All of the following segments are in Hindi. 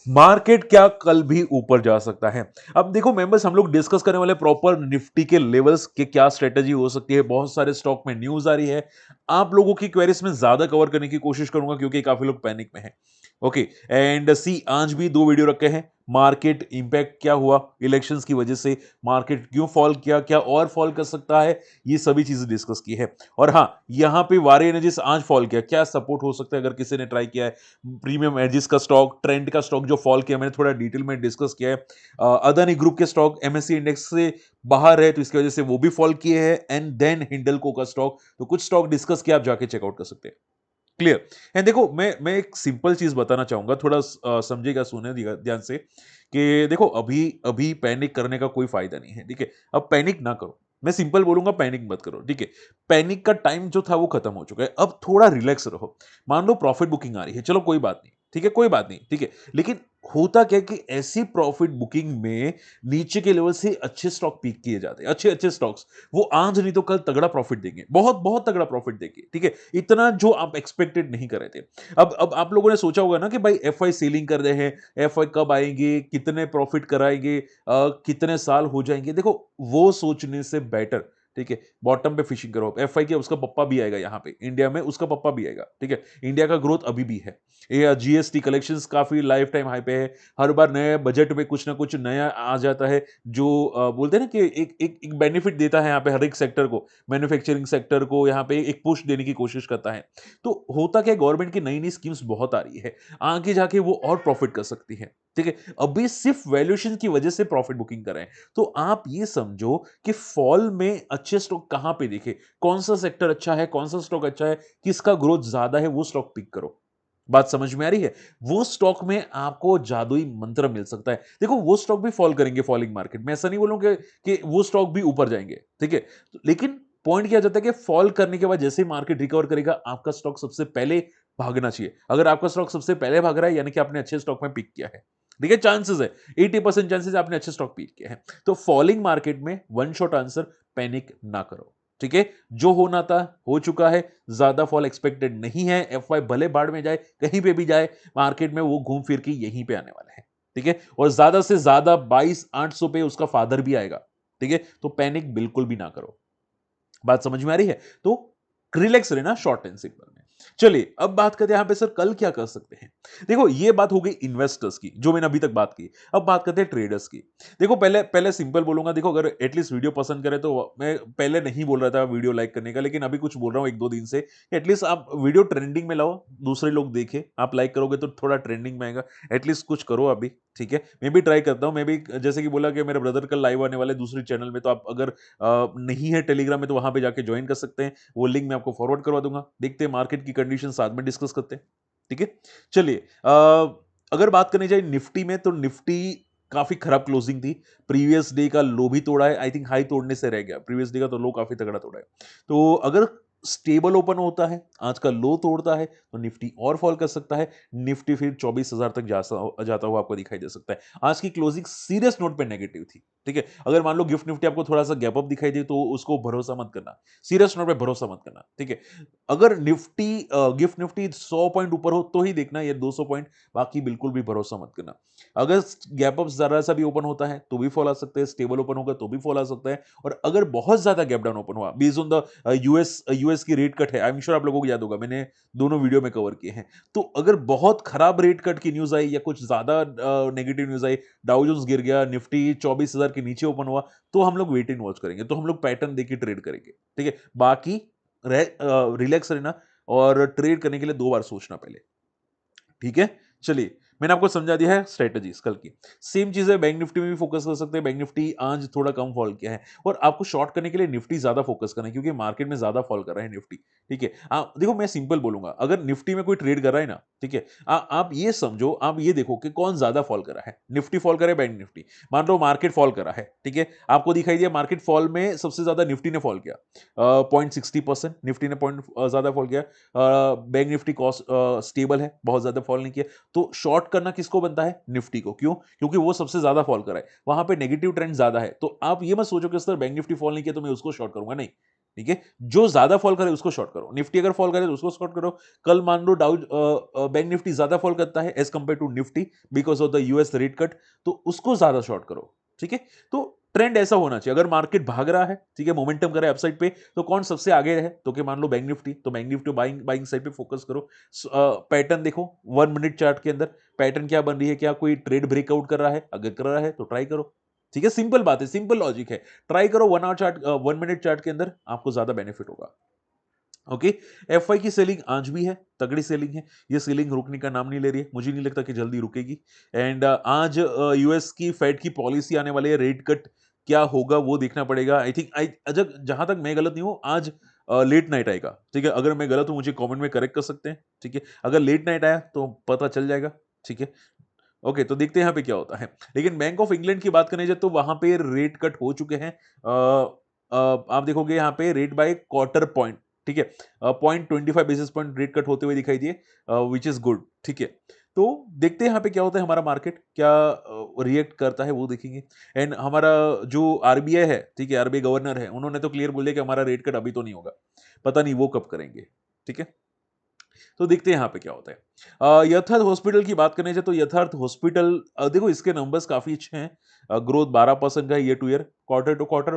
मार्केट क्या कल भी ऊपर जा सकता है? अब देखो मेंबर्स, हम लोग डिस्कस करने वाले प्रॉपर निफ्टी के लेवल्स के क्या स्ट्रेटजी हो सकती है। बहुत सारे स्टॉक में न्यूज आ रही है। आप लोगों की क्वेरीज में ज्यादा कवर करने की कोशिश करूंगा क्योंकि काफी लोग पैनिक में हैं। ओके, एंड सी आज भी दो वीडियो रखे हैं। मार्केट इंपैक्ट क्या हुआ इलेक्शंस की वजह से, मार्केट क्यों फॉल किया, क्या और फॉल कर सकता है, ये सभी चीजें डिस्कस की है। और हाँ, यहाँ पे वारे एनर्जीज आज फॉल किया, क्या सपोर्ट हो सकता है अगर किसी ने ट्राई किया है। प्रीमियम एजिस का स्टॉक, ट्रेंड का स्टॉक जो फॉल किया, मैंने थोड़ा डिटेल में डिस्कस किया है। अदानी ग्रुप के स्टॉक एमएससी इंडेक्स से बाहर है तो इसकी वजह से वो भी फॉल किए हैं। एंड देन हिंडलको का स्टॉक, तो कुछ स्टॉक डिस्कस किया, आप जाके चेकआउट कर सकते हैं। क्लियर। एंड देखो, मैं एक सिंपल चीज बताना चाहूंगा, थोड़ा समझिएगा, सुने ध्यान से कि देखो अभी अभी पैनिक करने का कोई फायदा नहीं है। ठीक है, अब पैनिक ना करो। मैं सिंपल बोलूंगा, पैनिक मत करो। ठीक है, पैनिक का टाइम जो था वो खत्म हो चुका है। अब थोड़ा रिलैक्स रहो। मान लो प्रॉफिट बुकिंग आ रही है, चलो कोई बात नहीं, ठीक है, कोई बात नहीं, ठीक है। लेकिन होता क्या है कि ऐसी प्रॉफिट बुकिंग में नीचे के लेवल से अच्छे स्टॉक पीक किए जाते हैं, अच्छे अच्छे स्टॉक्स। वो आज नहीं तो कल तगड़ा प्रॉफिट देंगे, बहुत बहुत तगड़ा प्रॉफिट देंगे। ठीक है, इतना जो आप एक्सपेक्टेड नहीं कर रहे थे। अब आप लोगों ने सोचा होगा ना कि भाई एफआई सेलिंग कर रहे हैं, एफआई कब आएंगे, कितने प्रॉफिट कराएंगे, कितने साल हो जाएंगे। देखो, वो सोचने से बेटर, ठीक है, बॉटम पे फिशिंग करो। एफआई के उसका पप्पा भी आएगा यहाँ पे इंडिया में, उसका पप्पा भी आएगा। ठीक है, इंडिया का ग्रोथ अभी भी है। ये जीएसटी कलेक्शंस काफी लाइफ टाइम हाई पे है। हर बार नए बजट में कुछ ना कुछ नया आ जाता है जो बोलते हैं ना कि एक बेनिफिट देता है यहाँ पे हर एक सेक्टर को। मैन्युफैक्चरिंग सेक्टर को यहाँ पे एक पुश देने की कोशिश करता है। तो होता क्या, गवर्नमेंट की नई नई स्कीम्स बहुत आ रही है, आगे जाके वो और प्रॉफिट कर सकती है। ठीक है, अभी सिर्फ वैल्यूएशन की वजह से प्रॉफिट बुकिंग कर रहे हैं। तो आप ये समझो कि फॉल में अच्छे स्टॉक कहां पे देखे, कौन सा सेक्टर अच्छा है, कौन सा स्टॉक अच्छा है, किसका ग्रोथ ज्यादा है, वो स्टॉक पिक करो। बात समझ में आ रही है? वो स्टॉक में आपको जादुई मंत्र मिल सकता है। देखो, वो स्टॉक भी फॉल करेंगे फॉलिंग मार्केट में, ऐसा नहीं बोलूंगा कि वो स्टॉक भी ऊपर जाएंगे। ठीक है, लेकिन पॉइंट क्या जाता है कि फॉल करने के बाद जैसे ही मार्केट रिकवर करेगा, आपका स्टॉक सबसे पहले भागना चाहिए। अगर आपका स्टॉक सबसे पहले भाग रहा है, यानी कि आपने अच्छे स्टॉक में पिक किया है। ठीक है, चांसेस है 80% चांसेस आपने अच्छे स्टॉक पिक किए हैं। तो फॉलिंग मार्केट में वन शॉट आंसर, पैनिक ना करो। ठीक है, जो होना था हो चुका है। ज्यादा फॉल एक्सपेक्टेड नहीं है। एफवाई भले बाढ़ में जाए, कहीं पे भी जाए, मार्केट में वो घूम फिर के यहीं पे आने वाला है। ठीक है, और ज्यादा से ज्यादा 22,800 पे उसका फादर भी आएगा। ठीक है, तो पैनिक बिल्कुल भी ना करो। बात समझ में आ रही है? तो रिलैक्स रहना, शॉर्ट एंड सिंपल में। चलिए, अब बात करते हैं यहां पे सर कल क्या कर सकते हैं। देखो, ये बात हो गई इन्वेस्टर्स की जो मैंने अभी तक बात की। अब बात करते हैं ट्रेडर्स की। देखो, पहले पहले सिंपल बोलूंगा। देखो, अगर एटलीस्ट वीडियो पसंद करे तो मैं पहले नहीं बोल रहा था वीडियो लाइक करने का, लेकिन अभी कुछ बोल रहा हूं एक दो दिन से। एटलीस्ट आप वीडियो ट्रेंडिंग में लाओ, दूसरे लोग देखें। आप लाइक करोगे तो थोड़ा ट्रेंडिंग में आएगा। एटलीस्ट कुछ करो अभी। ठीक है, मैं भी ट्राई करता हूं। मैं भी जैसे कि बोला कि मेरे ब्रदर कल लाइव आने वाले दूसरे चैनल में, तो आप अगर नहीं है टेलीग्राम में तो वहां पे जाके ज्वाइन कर सकते हैं। वो लिंक मैं आपको फॉरवर्ड करवा दूंगा। देखते हैं, मार्केट की कंडीशन साथ में डिस्कस करते हैं। ठीक है, चलिए, अगर बात करनी चाहिए निफ्टी में, तो निफ्टी काफी खराब क्लोजिंग थी। प्रीवियस डे का लो भी तोड़ा है, आई थिंक हाई तोड़ने से रह गया। प्रीवियस डे का तो लो काफी तगड़ा तोड़ा है। तो अगर स्टेबल ओपन होता है, आज का लो तोड़ता है, तो निफ्टी और फॉल कर सकता है। निफ्टी फिर 24,000 तक जाता हुआ आपको दिखाई दे सकता है। आज की क्लोजिंग सीरियस नोट पे नेगेटिव थी। ठीक है, अगर मान लो गिफ्ट निफ्टी आपको थोड़ा सा गैप अप दिखाई दे तो उसको भरोसा मत करना। सीरियस नोट पे भरोसा मत करना। ठीक है, अगर निफ्टी गिफ्ट निफ्टी 100 पॉइंट ऊपर हो तो ही देखना, या 200 पॉइंट, बाकी बिल्कुल भी भरोसा मत करना। अगर गैप अप जरा सा भी ओपन होता है तो भी फॉल आ सकता है, स्टेबल ओपन होगा तो भी फॉल आ सकता है। और अगर बहुत ज्यादा गैप डाउन ओपन हुआ, बेस्ड ऑन द यूएस की रेट कट है, आई एम श्योर आप लोगों को याद होगा, मैंने दोनों वीडियो में कवर किए हैं। तो अगर बहुत खराब रेट कट की न्यूज आई या कुछ ज्यादा नेगेटिव न्यूज आई, डाउ जोन्स गिर गया, निफ्टी 24,000 के नीचे ओपन हुआ, तो हम लोग वेट एंड वॉच करेंगे, तो हम लोग पैटर्न देखके ट्रेड करेंगे। ठीक है, बाकी रिलैक्स रहना, और ट्रेड करने के लिए दो बार सोचना पहले। ठीक है, चलिए, मैंने आपको समझा दिया है स्ट्रेटजीज कल की। सेम चीज है, बैंक निफ्टी में भी फोकस कर सकते हैं। बैंक निफ्टी आज थोड़ा कम फॉल किया है, और आपको शॉर्ट करने के लिए निफ्टी ज्यादा फोकस करना है क्योंकि मार्केट में ज्यादा फॉल कर रहा है निफ्टी। ठीक है, आप देखो, मैं सिंपल बोलूंगा, अगर निफ्टी में कोई ट्रेड कर रहा है ना, ठीक है, आप ये समझो, आप ये देखो कि कौन ज्यादा फॉल कर रहा है, निफ्टी फॉल करे, बैंक निफ्टी। मान लो मार्केट फॉल कर रहा है, ठीक है, आपको दिखाई दिया मार्केट फॉल में सबसे ज्यादा निफ्टी ने फॉल किया, 0.60% निफ्टी ने पॉइंट ज्यादा फॉल किया। बैंक निफ्टी कॉस्ट स्टेबल है, बहुत ज्यादा फॉल नहीं किया। तो शॉर्ट करना किसको बनता है? निफ्टी को। क्यों? क्योंकि वो सबसे ज्यादा फॉल कर रहा है, वहां पे नेगेटिव ट्रेंड ज्यादा है। तो आप ये मत सोचो कि सर बैंक निफ्टी फॉल नहीं किया तो मैं उसको शॉर्ट करूंगा, नहीं। ठीक है, जो ज्यादा फॉल करे उसको शॉर्ट करो। निफ्टी अगर फॉल करे तो उसको शॉर्ट करो। कल मान लो बैंक निफ्टी ज्यादा फॉल करता है as compare to Nifty because of the US rate cut, तो उसको ज्यादा शॉर्ट करो। ठीक है, तो ट्रेंड ऐसा होना चाहिए। अगर मार्केट भाग रहा है, ठीक है, मोमेंटम करे अपसाइड पे, तो कौन सबसे आगे है, तो क्या मान लो बैंक निफ्टी, तो bank Nifty buying buying side पे फोकस करो। पैटर्न देखो 1 मिनट चार्ट के अंदर, पैटर्न क्या बन रही है, क्या कोई ट्रेड ब्रेकआउट कर रहा है, अगर कर रहा है तो ट्राई करो। ठीक है, सिंपल बात है, सिंपल लॉजिक है। ट्राई करो 1 मिनट चार्ट के अंदर, आपको ज्यादा बेनिफिट होगा। ओके, एफआई की सेलिंग आज भी है, तगड़ी सेलिंग है। ये सेलिंग रुकने का नाम नहीं ले रही है, मुझे नहीं लगता कि जल्दी रुकेगी। एंड आज यूएस की फेड की पॉलिसी आने वाली है, रेट कट क्या होगा वो देखना पड़ेगा। आई थिंक आई अजब, जहां तक मैं गलत नहीं हूं, आज लेट नाइट आएगा। ठीक है, अगर मैं गलत हूं मुझे कमेंट में करेक्ट कर सकते हैं। ठीक है, अगर लेट नाइट आया तो पता चल जाएगा। ठीक है, ओके, तो देखते हैं यहाँ पे क्या होता है। लेकिन बैंक ऑफ इंग्लैंड की बात करें तो वहां पे रेट कट हो चुके हैं। आप देखोगे यहाँ पे रेट बाय क्वार्टर पॉइंट, ठीक है, 0.25 बेसिस पॉइंट रेट कट होते हुए दिखाई दिए, विच इज गुड। ठीक है, तो देखते हैं यहाँ पे क्या होता है, हमारा मार्केट क्या रिएक्ट करता है वो देखेंगे। एंड हमारा जो आरबीआई है, ठीक है, आरबीआई गवर्नर है, उन्होंने तो क्लियर बोल दिया कि हमारा रेट कट अभी तो नहीं होगा, पता नहीं वो कब करेंगे। ठीक है, तो देखते हैं यहाँ पे क्या होता है। यथार्थ हॉस्पिटल की बात करने जाए तो यथार्थ हॉस्पिटल, देखो इसके नंबर्स काफी अच्छे हैं। ग्रोथ 12% का है year to year, quarter to quarter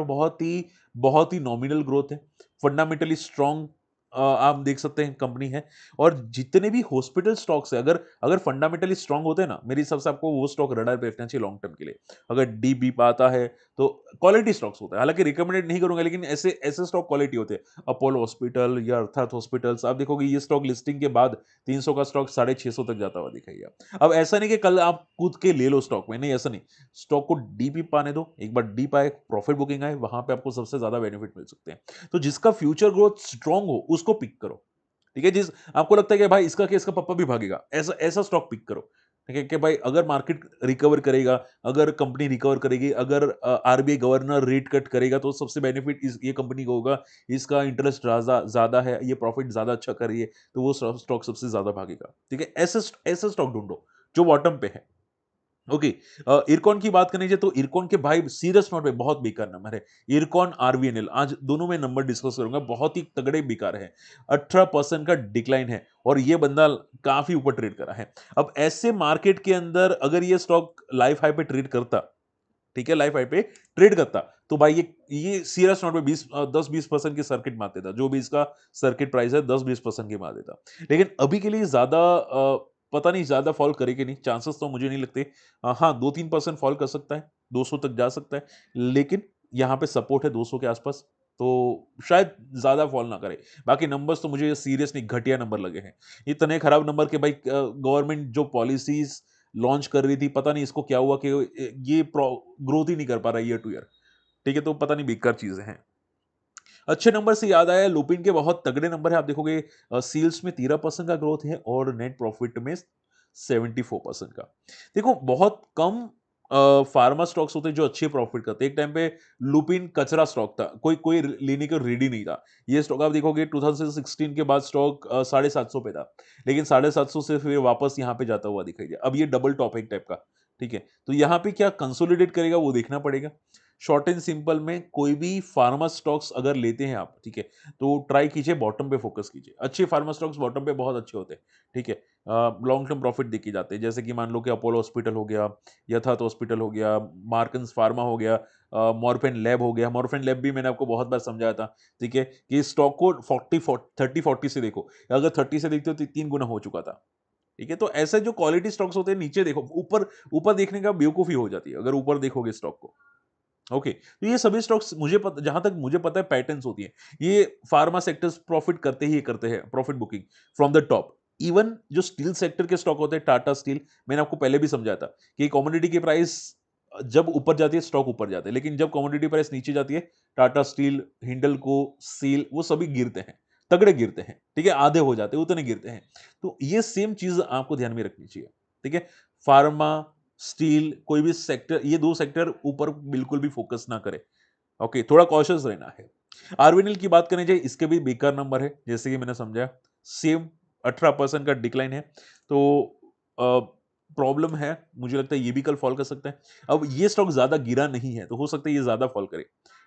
बहुत ही नॉमिनल ग्रोथ है। फंडामेंटली स्ट्रॉन्ग आप देख सकते हैं कंपनी है। और जितने भी हॉस्पिटल स्टॉक्स है, अगर अगर फंडामेंटली स्ट्रांग होते हैं ना, मेरे हिसाब से आपको वो स्टॉक रडार पे रखना चाहिए लॉन्ग टर्म के लिए। अगर डी बी पाता है तो क्वालिटी स्टॉक्स होता है, हालांकि रिकमेंडेड नहीं करूंगा, लेकिन ऐसे ऐसे स्टॉक क्वालिटी होते हैं। अपोलो हॉस्पिटल या अर्थात हॉस्पिटल्स, आप देखोगे ये स्टॉक लिस्टिंग के बाद 300 का स्टॉक 650 तक जाता हुआ दिखाई। अब ऐसा नहीं कि कल आप कूद के ले लो स्टॉक में, नहीं ऐसा नहीं। स्टॉक को डी पी पाने दो, एक बार डी पाए, प्रॉफिट बुकिंग आए, वहां पे आपको सबसे ज्यादा बेनिफिट मिल सकते हैं। तो जिसका फ्यूचर ग्रोथ स्ट्रांग हो उसको पिक करो। ठीक है, जिस आपको लगता है कि भाई इसका केस का पप्पा भी भागेगा, ऐसा ऐसा स्टॉक पिक करो। ठीक है, कि भाई अगर मार्केट रिकवर करेगा, अगर कंपनी रिकवर करेगी, अगर आरबीआई गवर्नर रेट कट करेगा, तो सबसे बेनिफिट इस ये कंपनी को होगा। इसका इंटरेस्ट ज्यादा ज्यादा है, ये प्रॉफिट ज्यादा अच्छा कर रही है, तो वो स्टॉक सबसे ज्यादा भागेगा। ठीक है, ऐसे ऐसे स्टॉक ढूंढो जो बॉटम पे है। ओके, इरकॉन की बात करनी चाहिए तो इरकॉन के भाई सीरियस नोट पे बहुत बेकार नंबर है। इरकॉन आरवीएनएल, आज दोनों में नंबर डिस्कस करूंगा, बहुत ही तगड़े बेकार है। 18% का डिक्लाइन है, और ये बंदा काफी ऊपर ट्रेड करा है। अब ऐसे मार्केट के अंदर अगर ये स्टॉक लाइफ हाई पे ट्रेड करता, ठीक है, लाइफ हाई पे ट्रेड करता, तो भाई ये सीरियस नोट पे 10-20% की सर्किट मार देता, जो भी इसका सर्किट प्राइस है 10-20% की मार देता। लेकिन अभी के लिए ज्यादा पता नहीं ज्यादा फॉल करेगी नहीं, चांसेस तो मुझे नहीं लगते। हाँ, 2-3% फॉल कर सकता है, 200 तक जा सकता है, लेकिन यहाँ पे सपोर्ट है 200 के आसपास, तो शायद ज्यादा फॉल ना करे। बाकी नंबर्स तो मुझे सीरियस नहीं, घटिया नंबर लगे हैं। इतने खराब नंबर के भाई, गवर्नमेंट जो पॉलिसीज लॉन्च कर रही थी, पता नहीं इसको क्या हुआ कि ये ग्रोथ ही नहीं कर पा रहा ईयर टू ईयर। ठीक है, तो पता नहीं बेकार चीजें हैं। अच्छे नंबर से याद आया, लुपिन के बहुत तगड़े नंबर है, आप देखोगे सेल्स में 13% का ग्रोथ है और नेट प्रॉफिट में 74% का। देखो बहुत कम फार्मा स्टॉक्स होते हैं जो अच्छे प्रॉफिट करते हैं। एक टाइम पे लुपिन कचरा स्टॉक था, कोई कोई लेने को रेडी नहीं था। ये स्टॉक आप देखोगे 2016 के बाद स्टॉक 750 पे था, लेकिन 750 से फिर वापस यहाँ पे जाता हुआ दिखाई दिया। अब ये डबल टॉप एक टाइप का। ठीक है, तो यहाँ पे क्या कंसोलिडेट करेगा वो देखना पड़ेगा। शॉर्ट एंड सिंपल में कोई भी फार्मा स्टॉक्स अगर लेते हैं आप, ठीक है, तो ट्राई कीजिए बॉटम पे फोकस कीजिए। अच्छे फार्मा स्टॉक्स बॉटम पे बहुत अच्छे होते हैं। ठीक है, लॉन्ग टर्म प्रॉफिट देखे जाते हैं, जैसे कि मान लो कि अपोलो हॉस्पिटल हो गया, यथार्थ हॉस्पिटल हो गया, मार्कन्स फार्मा हो गया, मॉर्फेन लैब हो गया। मॉर्फेन लैब भी मैंने आपको बहुत बार समझाया था। ठीक है, कि स्टॉक को 30-40 से देखो, अगर 30 से देखते हो तो 3 गुना हो चुका था। ठीक है, तो ऐसे जो क्वालिटी स्टॉक्स होते हैं, नीचे देखो, ऊपर ऊपर देखने का बेवकूफी हो जाती है अगर ऊपर देखोगे स्टॉक को। ओके, तो ये सभी स्टॉक्स मुझे पता, जहां तक मुझे पता है पैटर्न्स होती है। ये फार्मा सेक्टर्स प्रॉफिट करते ही करते हैं, profit booking from the top. Even जो स्टील सेक्टर के स्टॉक होते हैं, टाटा स्टील, मैंने आपको पहले भी समझाया था कि कमोडिटी की प्राइस जब ऊपर जाती है स्टॉक ऊपर जाते हैं, लेकिन जब कमोडिटी प्राइस नीचे जाती है, टाटा स्टील, हिंडलको, सील, वो सभी गिरते हैं, तगड़े गिरते हैं। ठीक है, आधे हो जाते हैं, उतने गिरते हैं। तो ये सेम चीज आपको ध्यान में रखनी चाहिए। ठीक है, फार्मा, स्टील, कोई भी सेक्टर, ये दो सेक्टर ऊपर बिल्कुल भी फोकस ना करे। ओके, थोड़ा कॉशियस रहना है। आरवीएनएल की बात करनी चाहिए, इसके भी बेकार नंबर है, जैसे कि मैंने समझाया, सेम 18% का डिक्लाइन है। तो प्रॉब्लम है, मुझे लगता है ये भी कल फॉल कर सकता है। अब ये स्टॉक ज्यादा गिरा नहीं है, तो हो सकता है ये ज्यादा फॉल करे।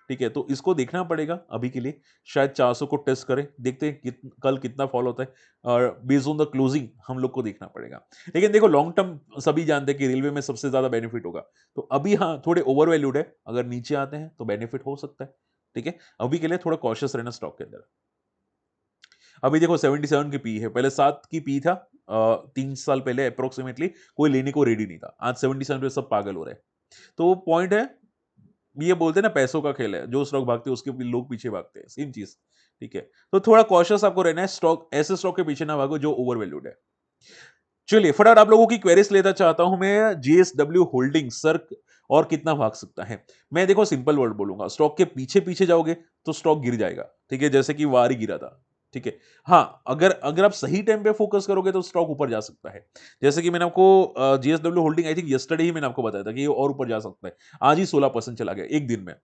ठीक है, तो इसको देखना पड़ेगा अभी के लिए, शायद 400 को टेस्ट करें, देखते हैं कल कितना फॉल होता है और बेस्ड ऑन द क्लोजिंग हम लोग को देखना पड़ेगा। लेकिन देखो लॉन्ग टर्म सभी जानते हैं कि रेलवे में सबसे ज्यादा बेनिफिट होगा, तो अभी हाँ थोड़े ओवर वैल्यूड है, अगर नीचे आते हैं तो बेनिफिट हो सकता है। ठीक है, अभी के लिए थोड़ा कॉशियस रहना स्टॉक के अंदर। अभी देखो 77 की पी है, पहले 7 की पी था 3 साल पहले अप्रोक्सीमेटली, कोई लेने को रेडी नहीं था, आज 77 पे सब पागल हो रहे हैं। तो पॉइंट है, ये बोलते हैं ना पैसों का खेल है, जो स्टॉक भागते हैं उसके भी लोग पीछे भागते हैं, सेम चीज। ठीक है, तो थोड़ा कॉशियस आपको रहना है, स्टॉक ऐसे स्टॉक के पीछे ना भागो जो ओवर वैल्यूड है। चलिए फटाफट आप लोगों की क्वेरीज लेना चाहता हूं मैं, जीएसडब्ल्यू होल्डिंग सर और कितना भाग सकता है। मैं देखो सिंपल वर्ड बोलूंगा, स्टॉक के पीछे पीछे जाओगे तो स्टॉक गिर जाएगा, ठीक है, जैसे कि वारी गिरा था। ठीक है, हाँ अगर अगर आप सही टाइम पे फोकस करोगे तो स्टॉक ऊपर जा सकता है। जैसे कि मैंने आपको GSW holding I think yesterday ही मैंने आपको बताया था कि ये और ऊपर जा सकता है। आज ही 16% चला गया एक दिन में।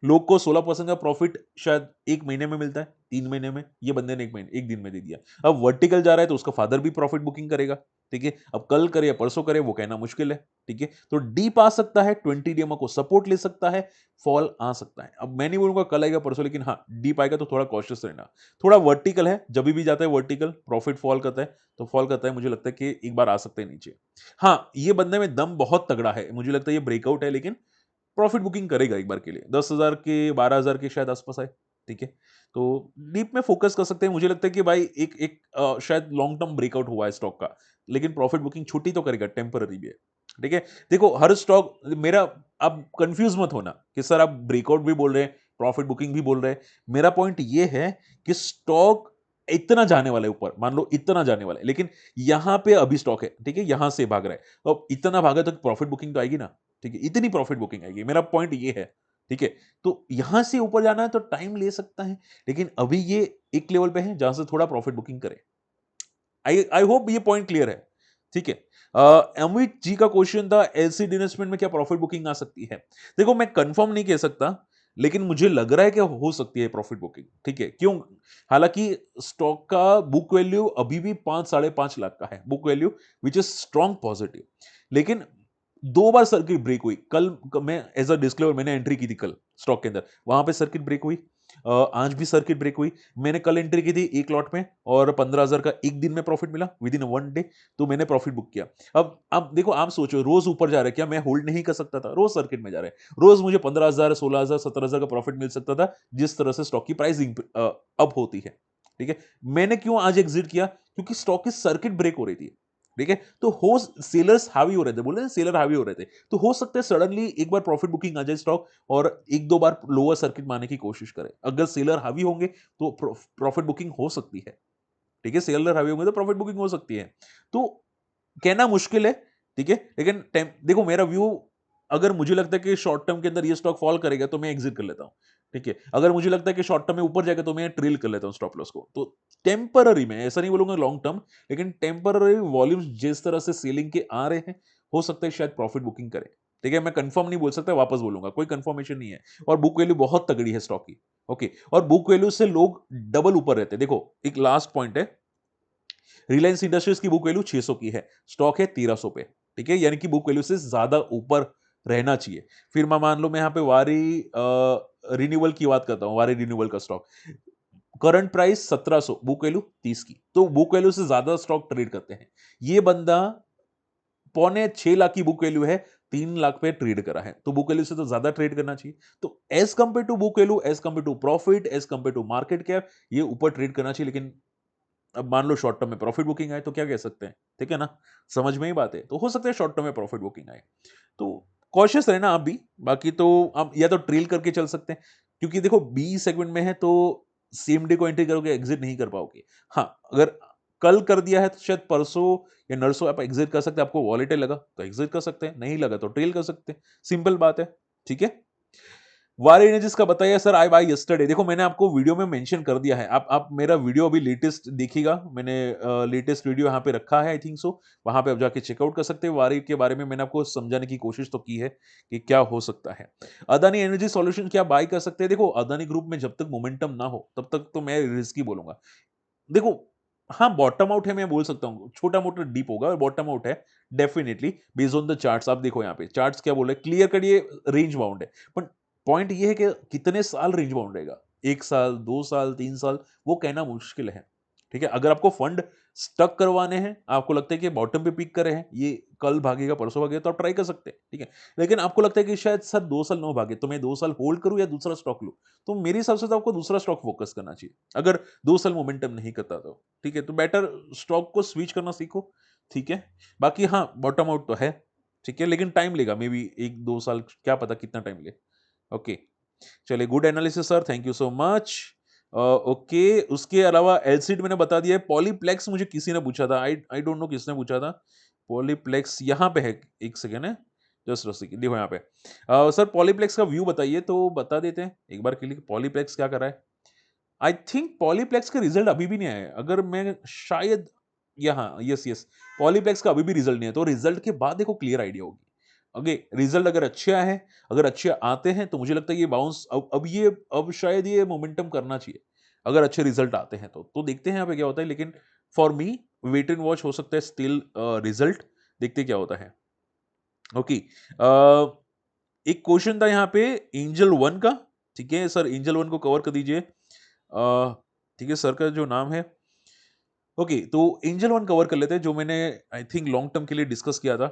लोग को 16% का प्रॉफिट शायद एक महीने में मिलता है, 3 महीने में, ये बंदे ने एक दिन में दे दिया। अब वर्टिकल जा रहा है तो उसका फादर भी प्रॉफिट बुकिंग करेगा। ठीक है, अब कल करे या परसों करे वो कहना मुश्किल है। ठीक है, तो डीप आ सकता है, 20 DMA को सपोर्ट ले सकता है, फॉल आ सकता है। अब मैं नहीं बोलूंगा कल आएगा परसों, लेकिन हाँ डीप आएगा तो थोड़ा कॉशियस रहना। थोड़ा वर्टिकल है, जब भी जाता है वर्टिकल प्रॉफिट फॉल करता है तो फॉल करता है, मुझे लगता है कि एक बार आ सकते हैं नीचे। हाँ ये बंदे में दम बहुत तगड़ा है, मुझे लगता है ये ब्रेकआउट है, लेकिन प्रॉफिट बुकिंग करेगा एक बार के लिए, 10,000 के 12,000 के शायद आसपास आए। ठीक है, तो डीप में फोकस कर सकते हैं, मुझे लगता है कि भाई एक एक शायद लॉन्ग टर्म ब्रेकआउट हुआ है स्टॉक का, लेकिन प्रॉफिट बुकिंग छोटी तो करेगा, टेम्पररी भी है। ठीक है, देखो हर स्टॉक मेरा, आप कंफ्यूज मत होना कि सर आप ब्रेकआउट भी बोल रहे हैं, प्रॉफिट बुकिंग भी बोल रहे हैं। मेरा पॉइंट ये है कि स्टॉक इतना जाने वाला है ऊपर, मान लो इतना जाने वाला है, लेकिन यहां पे अभी स्टॉक है, ठीक है, यहां से भाग रहा है, तो इतना भागा तो प्रॉफिट बुकिंग तो आएगी ना। ठीक है, इतनी प्रॉफिट बुकिंग आएगी, मेरा पॉइंट ये है। ठीक है, तो यहां से ऊपर जाना है तो टाइम ले सकता है, लेकिन अभी ये एक लेवल पे है जहां से थोड़ा प्रॉफिट बुकिंग करे। आई आई होप ये पॉइंट क्लियर है। ठीक है, अमित जी का क्वेश्चन था एलसीडी इन्वेस्टमेंट में क्या प्रॉफिट बुकिंग आ सकती है। देखो मैं कंफर्म नहीं कह सकता, लेकिन मुझे लग रहा है कि हो सकती है प्रॉफिट बुकिंग। ठीक है, क्यों, हालांकि स्टॉक का बुक वैल्यू अभी भी 5-5.5 लाख का है book value, which is strong positive, लेकिन 2 बार सर्किट ब्रेक हुई कल। मैं एज अ डिस्क्लेमर मैंने एंट्री की थी कल स्टॉक के अंदर, वहां पे सर्किट ब्रेक हुई। आज भी सर्किट ब्रेक हुई। मैंने कल एंट्री की थी एक लॉट में और 15,000 का एक दिन में प्रॉफिट मिला विद इन 1 डे, तो मैंने प्रॉफिट बुक किया। अब देखो आप सोचो रोज ऊपर जा रहे हैं, क्या मैं होल्ड नहीं कर सकता था, रोज सर्किट में जा रहे हैं, रोज मुझे 15,000 16,000 17,000 का प्रॉफिट मिल सकता था, जिस तरह से स्टॉक की प्राइसिंग अप होती है। ठीक है, मैंने क्यों आज एग्जिट किया, क्योंकि स्टॉक की सर्किट ब्रेक हो रही थी। ठीक है, तो हो सेलर्स हावी हो रहे थे, बोल रहे हैं सेलर हावी हो रहे थे, तो हो सकता है सडनली एक बार प्रॉफिट बुकिंग आ जाए स्टॉक और एक दो बार लोअर सर्किट मारने की कोशिश करे। अगर सेलर हावी होंगे तो प्रॉफिट बुकिंग हो सकती है। ठीक है, सेलर हावी होंगे तो प्रॉफिट बुकिंग हो सकती है। तो कहना मुश्किल है। ठीक है, लेकिन देखो मेरा व्यू, अगर मुझे लगता है कि शॉर्ट टर्म के अंदर ये स्टॉक फॉल करेगा तो मैं एग्जिट कर लेता हूं। ठीक है, अगर मुझे लगता है कि शॉर्ट टर्म में ऊपर जाएगा तो मैं ट्रेल कर लेता हूं स्टॉप लॉस को। तो टेम्पररी में ऐसा नहीं बोलूंगा लॉन्ग टर्म, लेकिन टेम्पररी वॉल्यूम्स जिस तरह से सेलिंग के आ रहे हैं, हो सकता है शायद प्रॉफिट बुकिंग करे। ठीक है, मैं कंफर्म नहीं बोल सकता, वापस बोलूंगा कोई कंफर्मेशन नहीं है। और बुक वैल्यू बहुत तगड़ी है स्टॉक की। ओके, और बुक वैल्यू से लोग डबल ऊपर रहते हैं। देखो एक लास्ट पॉइंट है, रिलायंस इंडस्ट्रीज की बुक वैल्यू 600 की है, स्टॉक है 1300 पे। ठीक है, यानी कि बुक वैल्यू से ज्यादा ऊपर रहना चाहिए। फिर मैं मान लो मैं यहां पे वारी रिन्यूअल की बात करता हूं, वारी रिन्यूअल का stock current price 1700, book value 30 की, तो बुक वैल्यू से ज्यादा स्टॉक ट्रेड करते हैं। ये बंदा 6.25 लाख की बुक वैल्यू है, 3 लाख पे ट्रेड करा है, तो बुक वैल्यू से तो ज्यादा ट्रेड करना चाहिए। तो as compare to book value, as compare to profit, as compare to market cap, ये ऊपर ट्रेड करना चाहिए। लेकिन अब मान लो शॉर्ट टर्म में प्रॉफिट बुकिंग आए तो क्या कह सकते हैं, ठीक है ना, समझ में ही बात है, तो हो सकता है शॉर्ट टर्म में प्रॉफिट बुकिंग आए, तो कॉशियस रहना आप भी। बाकी तो आप या तो ट्रेल करके चल सकते हैं, क्योंकि देखो बी सेगमेंट में है तो सेम डे को एंट्री करोगे एग्जिट नहीं कर पाओगे। हाँ अगर कल कर दिया है तो शायद परसों या नरसों आप एग्जिट कर सकते हैं, आपको वॉलेट लगा तो एग्जिट कर सकते हैं, नहीं लगा तो ट्रेल कर सकते हैं, सिंपल बात है। ठीक है, वार एनर्जीज का बताइए सर, आई बाय यस्टरडे। देखो मैंने आपको वीडियो में मेंशन कर दिया है, आप मेरा वीडियो अभी लेटेस्ट देखिएगा, मैंने लेटेस्ट वीडियो यहाँ पे रखा है आई थिंक सो, वहां पे आप जाके चेकआउट कर सकते हैं। वारी के बारे में मैंने आपको समझाने की कोशिश तो की है कि क्या हो सकता है। अदानी एनर्जी सॉल्यूशन क्या बाय कर सकते हैं, देखो अदानी ग्रुप में जब तक मोमेंटम ना हो तब तक तो मैं रिस्की बोलूंगा। देखो हाँ बॉटम आउट है, मैं बोल सकता हूँ छोटा मोटा डीप होगा, बॉटम आउट है definitely based on the charts. आप देखो यहाँ पे चार्ट्स क्या बोल रहे हैं, क्लियर कट ये रेंज बाउंड है, पर पॉइंट ये है कि कितने साल रेंज बाउंड रहेगा, 1 साल, 2 साल, 3 साल, वो कहना मुश्किल है। ठीक है? अगर आपको फंड स्टक करवाने हैं, आपको लगता है कि बॉटम पे पीक कर रहे हैं, ये कल भागेगा, परसों भागेगा, तो आप ट्राई कर सकते हैं। ठीक है? लेकिन आपको लगता है कि शायद सर 2 साल ना भागे, तो मैं 2 साल होल्ड करूँ या दूसरा स्टॉक लूँ? तो मेरे हिसाब से तो आपको दूसरा स्टॉक फोकस करना चाहिए, अगर 2 साल मोमेंटम नहीं करता तो। ठीक है? तो बेटर स्टॉक को स्विच करना सीखो। ठीक है? बाकी हाँ, बॉटम आउट तो है। ठीक है? लेकिन टाइम लेगा, मे बी 1-2 साल, क्या पता कितना टाइम ले। ओके, चलिए, good analysis sir, thank you so much. Okay, उसके अलावा एलसीड मैंने बता दिया है। पॉलीप्लेक्स मुझे किसी ने पूछा था, आई आई डोंट नो किसने पूछा था। पॉलीप्लेक्स यहाँ पे है, एक सेकेंड है, जस्ट अ सेकेंड, देखो यहाँ पे। सर पॉलीप्लेक्स का व्यू बताइए, तो बता देते हैं एक बार के लिए, पॉलीप्लेक्स क्या कर रहा है। आई थिंक पॉलीप्लेक्स का रिजल्ट अभी भी नहीं आया है, अगर मैं शायद, यहाँ, यस यस, पॉलीप्लेक्स का अभी भी रिजल्ट नहीं है, तो रिजल्ट के बाद देखो क्लियर आइडिया होगी। ओके, रिजल्ट अगर अच्छे आए हैं, अगर अच्छे आते हैं, तो मुझे लगता है ये बाउंस अब ये अब शायद ये मोमेंटम करना चाहिए, अगर अच्छे रिजल्ट आते हैं तो देखते हैं यहाँ पे क्या होता है। लेकिन for me, wait and watch हो सकता है स्टिल, रिजल्ट देखते क्या होता है। ओके, एक क्वेश्चन था यहाँ पे एंजल वन का। ठीक है सर, एंजल वन को कवर कर दीजिए। ठीक है, सर का जो नाम है, ओके, तो एंजल वन कवर कर लेते हैं, जो मैंने आई थिंक लॉन्ग टर्म के लिए डिस्कस किया था।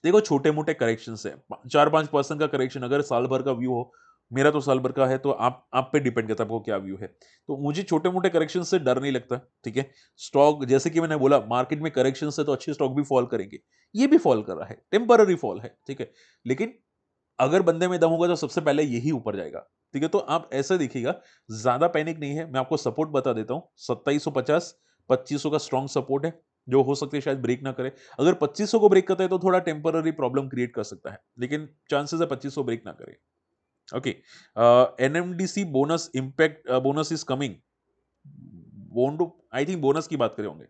देखो, छोटे मोटे करेक्शन है, 4-5% का करेक्शन, अगर साल भर का व्यू हो, मेरा तो साल भर का है, तो आप पे डिपेंड करता है आपको क्या व्यू है। तो मुझे छोटे मोटे करेक्शन से डर नहीं लगता। ठीक है? स्टॉक, जैसे कि मैंने बोला, मार्केट में करेक्शन से तो अच्छे स्टॉक भी फॉल करेंगे, ये भी फॉल कर रहा है, टेम्पररी फॉल है। ठीक है? लेकिन अगर बंदे में दम होगा तो सबसे पहले यही ऊपर जाएगा। ठीक है? तो आप ऐसा देखिएगा, ज्यादा पैनिक नहीं है। मैं आपको सपोर्ट बता देता हूं, 2750, 2500 का स्ट्रॉन्ग सपोर्ट है, जो हो सकती है शायद ब्रेक ना करे। अगर 2500 को ब्रेक करता है तो थोड़ा टेम्पररी प्रॉब्लम क्रिएट कर सकता है, लेकिन चांसेस है 2500 ब्रेक ना करे। Okay, NMDC bonus impact, bonus is coming, bond, I think bonus की बात कर रहे होंगे।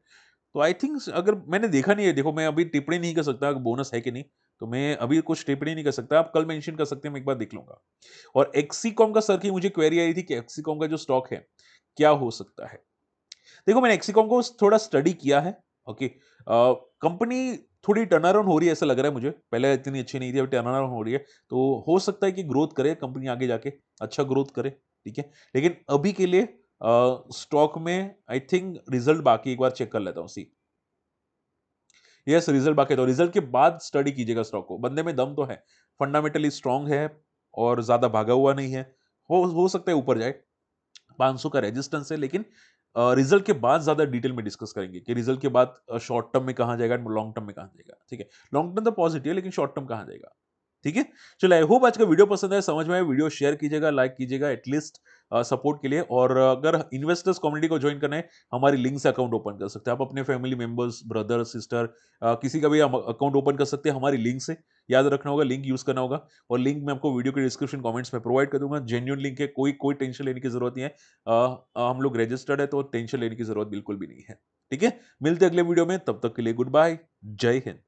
तो आई थिंक, अगर मैंने देखा नहीं है, देखो मैं अभी टिप्पणी नहीं कर सकता बोनस है कि नहीं, तो मैं अभी कुछ टिप्पणी नहीं कर सकता, आप कल मेंशन कर सकते हैं, मैं एक बार देख लूंगा। और एक्सीकॉम का सर की मुझे क्वेरी आई थी कि एक्सीकॉम का जो स्टॉक है क्या हो सकता है। देखो, मैंने एक्सीकॉम को थोड़ा स्टडी किया है। ओके, कंपनी थोड़ी टर्न अराउंड हो रही है, ऐसा लग रहा है मुझे, पहले इतनी अच्छी नहीं थी, अभी टर्न अराउंड हो रही है, तो हो सकता है कि ग्रोथ करे कंपनी आगे जाके, अच्छा ग्रोथ करे। ठीक है? लेकिन अभी के लिए स्टॉक में आई थिंक रिजल्ट बाकी, एक बार चेक कर लेता हूँ, सी, यस, रिजल्ट बाकी है, तो रिजल्ट के बाद स्टडी कीजिएगा स्टॉक को, बंदे में दम तो है, फंडामेंटली स्ट्रांग है, और ज्यादा भागा हुआ नहीं है, हो सकता है ऊपर जाए, 500 का रेजिस्टेंस है। लेकिन रिजल्ट के बाद ज्यादा डिटेल में डिस्कस करेंगे कि रिजल्ट के बाद शॉर्ट टर्म में कहां जाएगा, लॉन्ग टर्म में कहां जाएगा। ठीक है? लॉन्ग टर्म तो पॉजिटिव है, लेकिन शॉर्ट टर्म कहां जाएगा। ठीक है? चलो, आई होप आज का वीडियो पसंद है, समझ में आया, वीडियो शेयर कीजिएगा, लाइक कीजिएगा, एटलीस्ट सपोर्ट के लिए। और अगर इन्वेस्टर्स कम्युनिटी को ज्वाइन करना है, हमारी लिंक से अकाउंट ओपन कर सकते हैं आप, अपने फैमिली मेंबर्स, ब्रदर, सिस्टर, किसी का भी अकाउंट ओपन कर सकते हैं हमारी लिंक से। याद रखना होगा, लिंक यूज करना होगा, और लिंक मैं आपको वीडियो के डिस्क्रिप्शन कमेंट्स में प्रोवाइड कर दूंगा, जेन्युइन लिंक है, कोई कोई टेंशन लेने की जरूरत नहीं है। हम लोग रजिस्टर्ड है, तो टेंशन लेने की जरूरत बिल्कुल भी नहीं है। ठीक है? मिलते हैं अगले वीडियो में, तब तक के लिए गुड बाय, जय हिंद।